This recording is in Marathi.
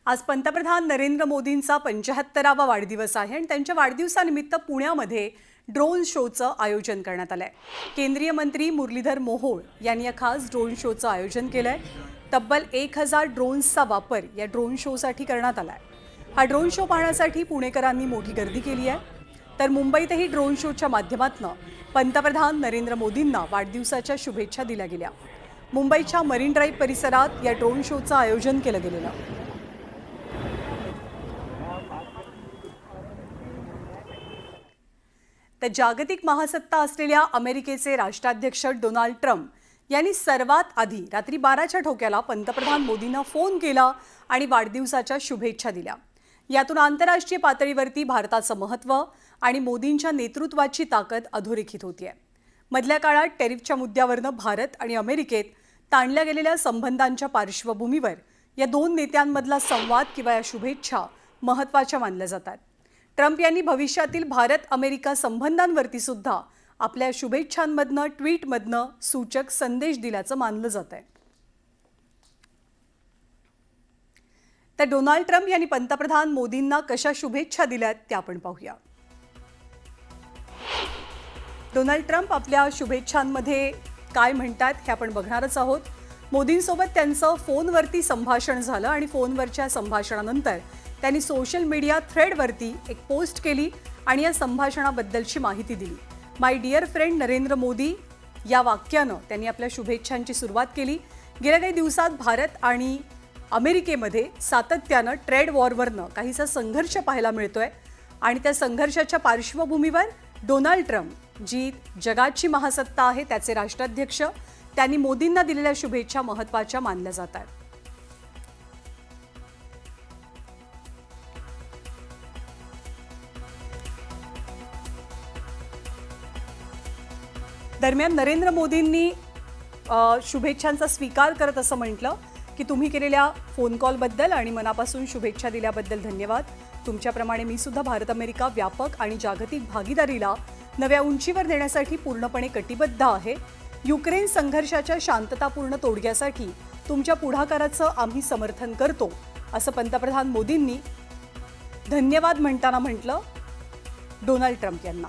आज पंतप्रधान नरेंद्र मोदींचा 75वा वाढदिवस आहे आणि त्यांच्या वाढदिवसानिमित्त पुण्यामध्ये ड्रोन शोचं आयोजन करण्यात आलंय। केंद्रीय मंत्री मुरलीधर मोहोळ यांनी या खास ड्रोन शोचं आयोजन केलंय। तब्बल 1000 ड्रोन्सचा वापर या ड्रोन शोसाठी करण्यात आलाय। हा ड्रोन शो पाहण्यासाठी पुणेकरांनी मोठी गर्दी केली आहे। तर मुंबईतही ड्रोन शोच्या माध्यमातून पंतप्रधान नरेंद्र मोदींना वाढदिवसाच्या शुभेच्छा दिल्या गेल्या। मुंबईच्या मरीन ड्राईव्ह परिसरात या ड्रोन शोचं आयोजन केलं गेलेलं। तर जागतिक महासत्ता असलेल्या अमेरिकेचे राष्ट्राध्यक्ष डोनाल्ड ट्रम्प यांनी सर्वात आधी रात्री 12च्या ठोक्याला पंतप्रधान मोदींना फोन केला आणि वाढदिवसाच्या शुभेच्छा दिल्या। यातून आंतरराष्ट्रीय पातळीवरती भारताचं महत्त्व आणि मोदींच्या नेतृत्वाची ताकद अधोरेखित होतीये। मधल्या काळात टॅरिफच्या मुद्द्यावरून भारत आणि अमेरिकेत ताणल्या गेलेल्या संबंधांच्या पार्श्वभूमीवर या दोन नेत्यांमधला संवाद किंवा या शुभेच्छा महत्त्वाच्या मानल्या जातात। ट्रम्प यांनी भविष्यातील भारत-अमेरिका संबंधांवरती सुद्धा आपल्या शुभेच्छांमधनं ट्विटमधनं सूचक संदेश दिल्याचं मानलं जातंय। तर डोनाल्ड ट्रम्प यांनी पंतप्रधान मोदींना कशा शुभेच्छा दिल्यात त्या आपण पाहूया। डोनाल्ड ट्रम्प आपल्या शुभेच्छांमध्ये काय म्हणतात हे आपण बघणारच आहोत। मोदींसोबत त्यांचं फोनवरती संभाषण झालं आणि फोनवरच्या संभाषणानंतर त्यांनी सोशल मीडिया थ्रेडवरती एक पोस्ट केली आणि या संभाषणाबद्दलची माहिती दिली। My dear friend Narendra Modi या वाक्यानं त्यांनी आपल्या शुभेच्छांची सुरुवात केली। गेल्या काही दिवसात भारत आणि अमेरिकेमध्ये सातत्यानं ट्रेड वॉरवरनं काहीसा संघर्ष पाहायला मिळतोय आणि त्या संघर्षाच्या पार्श्वभूमीवर डोनाल्ड ट्रम्प जी जगाची महासत्ता आहे त्याचे राष्ट्राध्यक्ष त्यांनी मोदींना दिलेल्या शुभेच्छा महत्त्वाच्या मानल्या जातात। दरम्यान नरेंद्र मोदींनी शुभेच्छांचा स्वीकार करत असं म्हटलं की तुम्ही केलेल्या फोन कॉलबद्दल आणि मनापासून शुभेच्छा दिल्याबद्दल धन्यवाद। तुमच्याप्रमाणे मी सुद्धा भारत-अमेरिका व्यापक आणि जागतिक भागीदारीला नव्या उंचीवर नेण्यासाठी पूर्णपणे कटिबद्ध आहे। युक्रेन संघर्षाच्या शांततापूर्ण तोडग्यासाठी तुमच्या पुढाकाराचं आम्ही समर्थन करतो असं पंतप्रधान मोदींनी धन्यवाद म्हणताना म्हटलं डोनाल्ड ट्रम्प यांना।